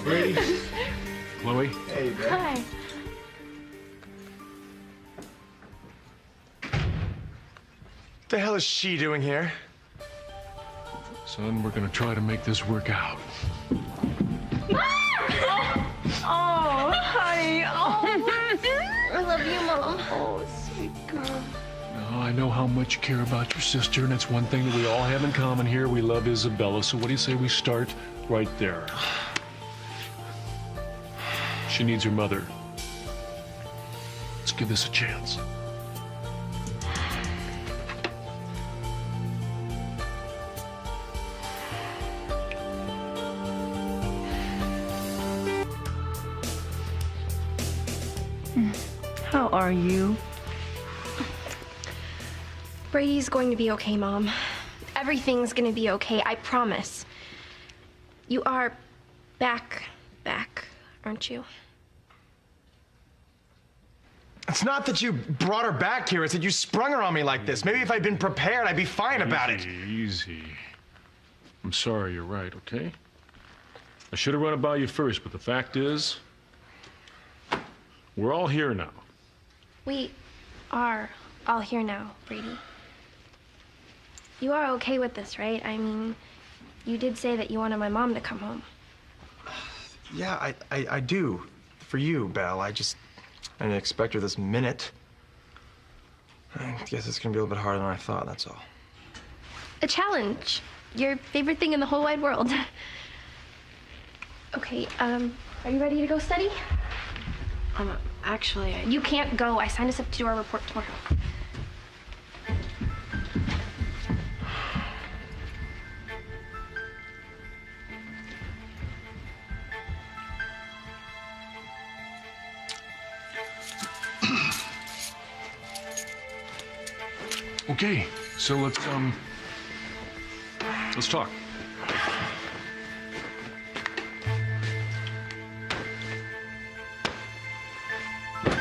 Brady. Chloe. Hey, Brad. Hi. What the hell is she doing here? Son, we're gonna try to make this work out. Oh, honey. Oh, I love you, Mom. Oh, sweet girl. Now, I know how much you care about your sister, and it's one thing that we all have in common here. We love Isabella, so what do you say we start right there? She needs her mother. Let's give this a chance. How are you? Brady's going to be okay, Mom. Everything's gonna be okay, I promise. You are back, aren't you? It's not that you brought her back here, it's that you sprung her on me like this. Maybe if I'd been prepared, I'd be fine about it. Easy. I'm sorry, you're right, okay? I should have run it by you first, but the fact is, we're all here now. We are all here now, Brady. You are okay with this, right? I mean, you did say that you wanted my mom to come home. Yeah, I do. For you, Belle. I didn't expect her this minute. I guess it's gonna be a little bit harder than I thought, that's all. A challenge. Your favorite thing in the whole wide world. Okay, are you ready to go study? Actually, You can't go. I signed us up to do our report tomorrow. Okay, so let's talk.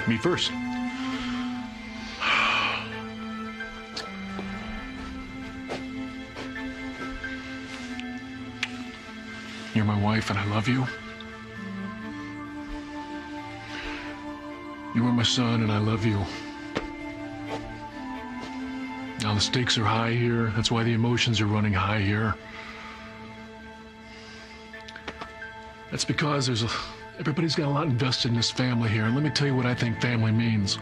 Me first. You're my wife and I love you. You are my son and I love you. Now the stakes are high here. That's why the emotions are running high here. That's because everybody's got a lot invested in this family here. And let me tell you what I think family means.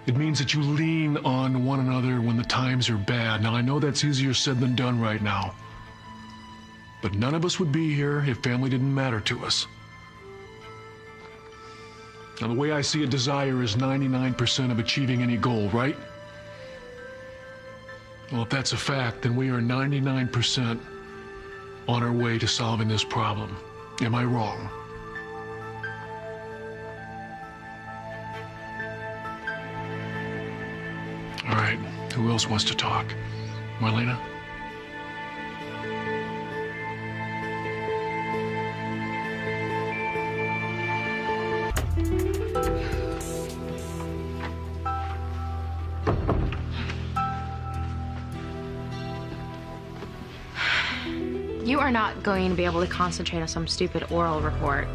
It means that you lean on one another when the times are bad. Now I know that's easier said than done right now. But none of us would be here if family didn't matter to us. Now the way I see it, desire is 99% of achieving any goal, right? Well, if that's a fact, then we are 99% on our way to solving this problem. Am I wrong? All right, who else wants to talk? Marlena? You are not going to be able to concentrate on some stupid oral report.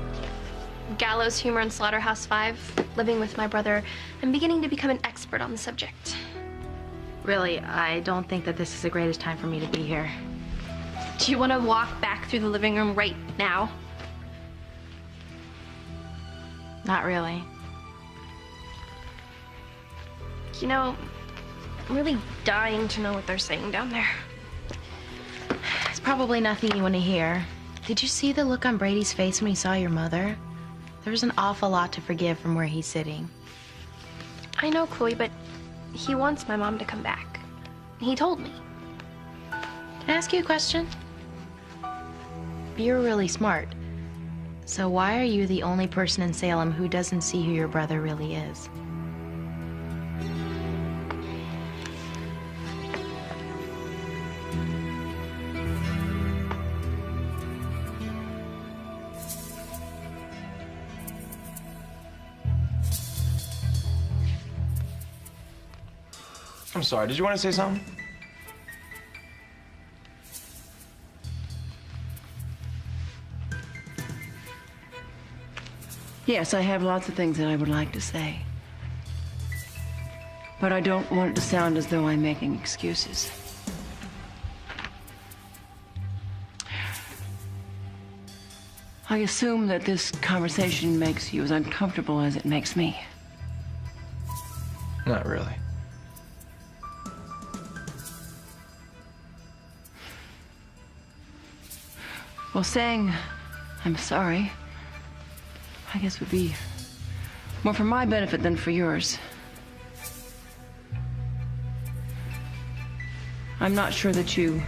Gallows Humor in Slaughterhouse 5, living with my brother, I'm beginning to become an expert on the subject. Really, I don't think that this is the greatest time for me to be here. Do you want to walk back through the living room right now? Not really. You know, I'm really dying to know what they're saying down there. It's probably nothing you want to hear. Did you see the look on Brady's face when he saw your mother? There's an awful lot to forgive from where he's sitting. I know, Chloe, but he wants my mom to come back. He told me. Can I ask you a question? You're really smart. So why are you the only person in Salem who doesn't see who your brother really is? I'm sorry, did you want to say something? Yes, I have lots of things that I would like to say. But I don't want it to sound as though I'm making excuses. I assume that this conversation makes you as uncomfortable as it makes me. Not really. Well, saying I'm sorry, I guess would be more for my benefit than for yours. I'm not sure that you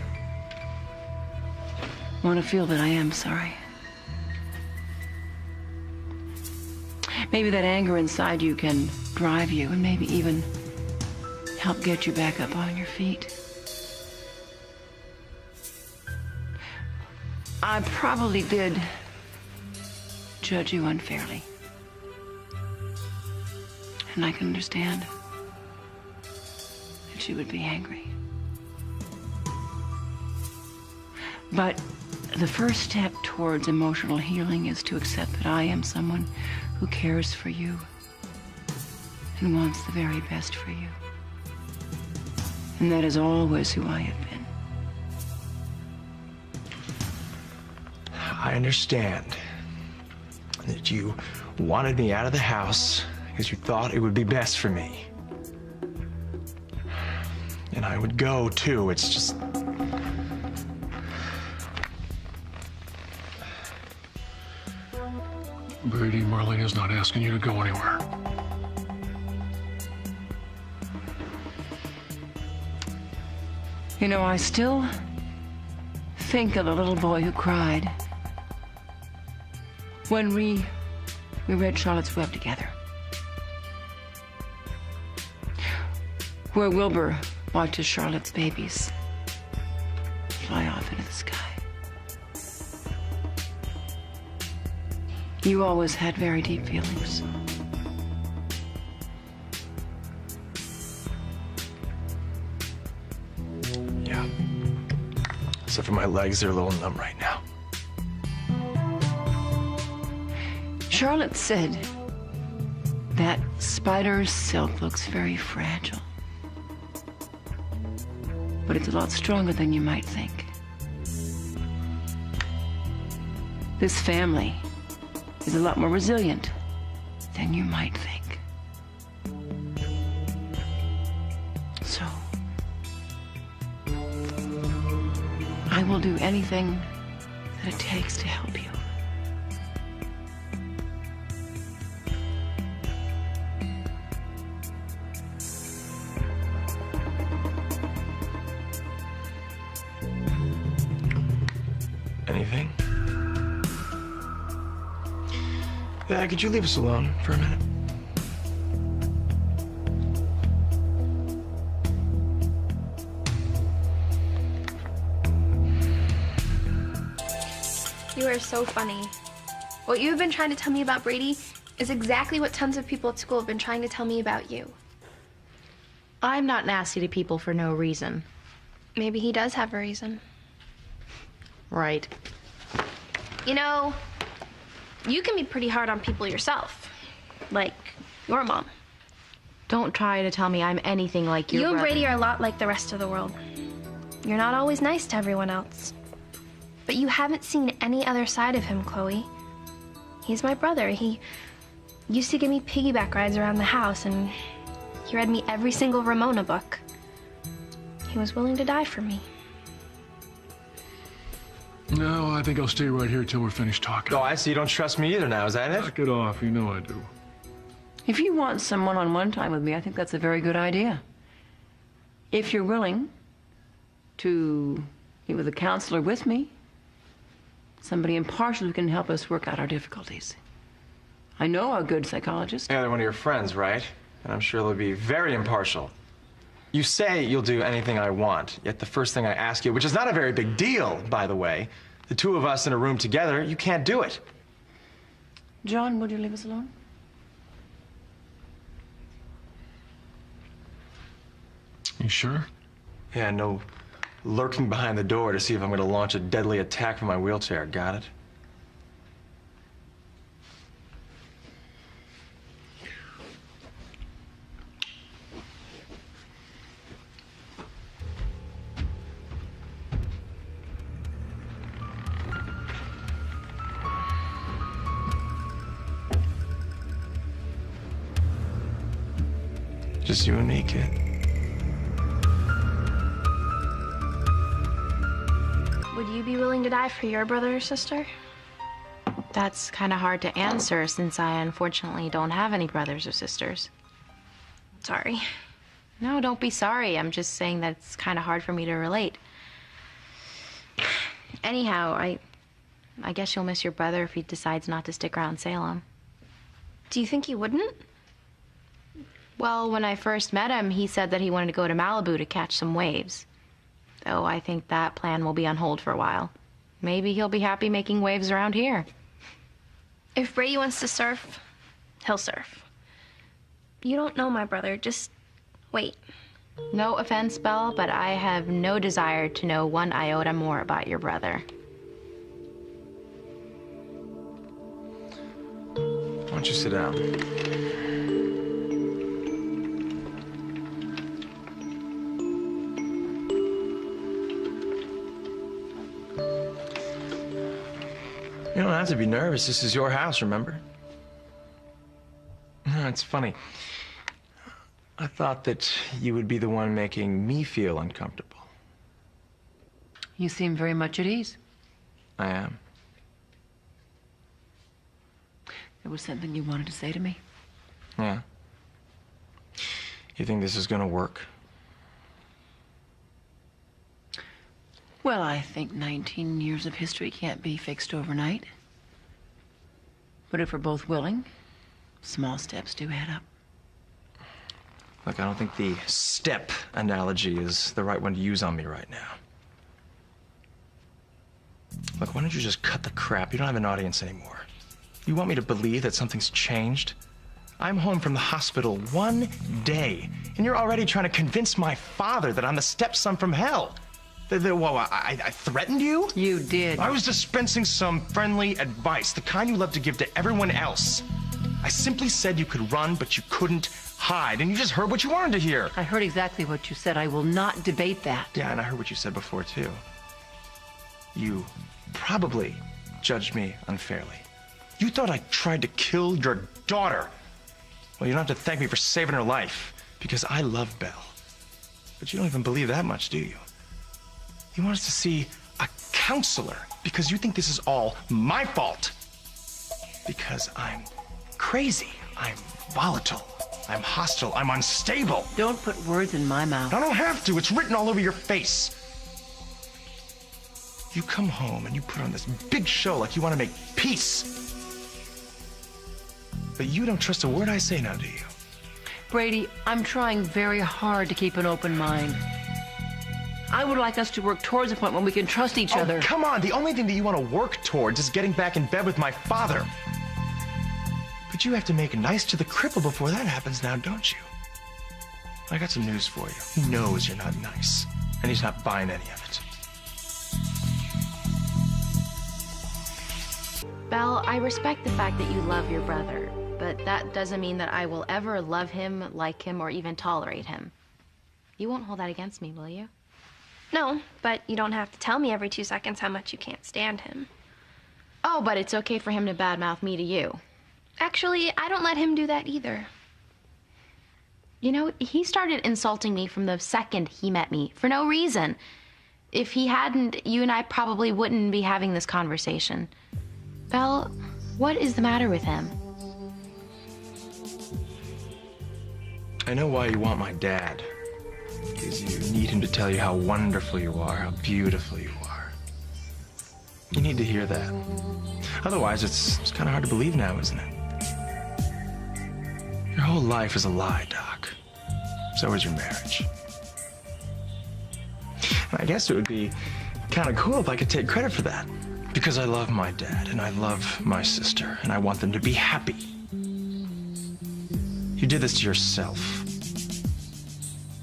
want to feel that I am sorry. Maybe that anger inside you can drive you and maybe even help get you back up on your feet. I probably did judge you unfairly. And I can understand that you would be angry. But the first step towards emotional healing is to accept that I am someone who cares for you and wants the very best for you. And that is always who I have been. I understand that you wanted me out of the house because you thought it would be best for me. And I would go too. It's just... Brady, Marlene is not asking you to go anywhere. You know, I still think of the little boy who cried when we read Charlotte's Web together. Where Wilbur watches Charlotte's babies fly off into the sky. You always had very deep feelings. Yeah. Except for my legs, they're a little numb right now. Charlotte said that spider's silk looks very fragile. But it's a lot stronger than you might think. This family is a lot more resilient than you might think. So, I will do anything that it takes to help you. Anything? Yeah, could you leave us alone for a minute? You are so funny. What you've been trying to tell me about Brady is exactly what tons of people at school have been trying to tell me about you. I'm not nasty to people for no reason. Maybe he does have a reason. Right. You know, you can be pretty hard on people yourself. Like your mom. Don't try to tell me I'm anything like your You and brother. Brady are a lot like the rest of the world. You're not always nice to everyone else. But you haven't seen any other side of him, Chloe. He's my brother. He used to give me piggyback rides around the house, and he read me every single Ramona book. He was willing to die for me. No, I think I'll stay right here till we're finished talking. Oh, I see. You don't trust me either now, is that it? Knock it off. You know I do. If you want some one-on-one time with me, I think that's a very good idea. If you're willing to meet with a counselor with me, somebody impartial who can help us work out our difficulties. I know a good psychologist. Yeah, they're one of your friends, right? And I'm sure they'll be very impartial. You say you'll do anything I want, yet the first thing I ask you, which is not a very big deal, by the way, the two of us in a room together, you can't do it. John, would you leave us alone? You sure? Yeah, no lurking behind the door to see if I'm going to launch a deadly attack from my wheelchair. Got it? just you and me, kid. Would you be willing to die for your brother or sister? That's kind of hard to answer since I unfortunately don't have any brothers or sisters. Sorry. No, don't be sorry. I'm just saying that it's kind of hard for me to relate. Anyhow, I guess you'll miss your brother if he decides not to stick around Salem. Do you think he wouldn't? Well, when I first met him, he said that he wanted to go to Malibu to catch some waves. Though I think that plan will be on hold for a while. Maybe he'll be happy making waves around here. If Brady wants to surf, he'll surf. You don't know my brother, just wait. No offense, Belle, but I have no desire to know one iota more about your brother. Why don't you sit down? You don't have to be nervous. This is your house, remember? It's funny. I thought that you would be the one making me feel uncomfortable. You seem very much at ease. I am. There was something you wanted to say to me? Yeah. You think this is gonna work? Well, I think 19 years of history can't be fixed overnight. But if we're both willing, small steps do add up. Look, I don't think the step analogy is the right one to use on me right now. Look, why don't you just cut the crap? You don't have an audience anymore. You want me to believe that something's changed? I'm home from the hospital 1 day, and you're already trying to convince my father that I'm the stepson from hell. I threatened you? You did. I was dispensing some friendly advice, the kind you love to give to everyone else. I simply said you could run, but you couldn't hide, and you just heard what you wanted to hear. I heard exactly what you said. I will not debate that. Yeah, and I heard what you said before, too. You probably judged me unfairly. You thought I tried to kill your daughter. Well, you don't have to thank me for saving her life, because I love Belle. But you don't even believe that much, do you? You want us to see a counselor because you think this is all my fault. Because I'm crazy, I'm volatile, I'm hostile, I'm unstable. Don't put words in my mouth. I don't have to, it's written all over your face. You come home and you put on this big show like you want to make peace. But you don't trust a word I say now, do you? Brady, I'm trying very hard to keep an open mind. I would like us to work towards a point when we can trust each other. Come on, the only thing that you want to work towards is getting back in bed with my father. But you have to make nice to the cripple before that happens now, don't you? I got some news for you. He knows you're not nice, and he's not buying any of it. Belle, I respect the fact that you love your brother, but that doesn't mean that I will ever love him, like him, or even tolerate him. You won't hold that against me, will you? No, but you don't have to tell me every 2 seconds how much you can't stand him. Oh, but it's okay for him to badmouth me to you. Actually, I don't let him do that either. You know, he started insulting me from the second he met me, for no reason. If he hadn't, you and I probably wouldn't be having this conversation. Belle, what is the matter with him? I know why you want my dad. Because you need him to tell you how wonderful you are, how beautiful you are. You need to hear that. Otherwise, it's kind of hard to believe now, isn't it? Your whole life is a lie, Doc. So is your marriage. And I guess it would be kind of cool if I could take credit for that. Because I love my dad, and I love my sister, and I want them to be happy. You did this to yourself.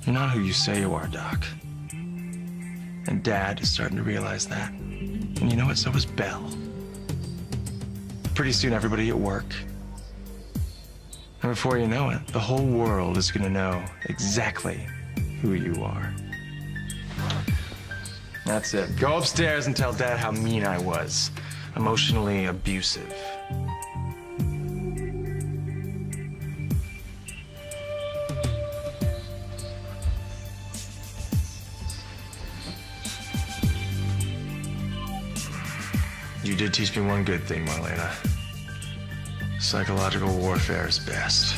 You're not who you say you are, Doc. And Dad is starting to realize that. And you know what? So is Belle. Pretty soon, everybody at work. And before you know it, the whole world is going to know exactly who you are. That's it. Go upstairs and tell Dad how mean I was. Emotionally abusive. You did teach me one good thing, Marlena. Psychological warfare is best.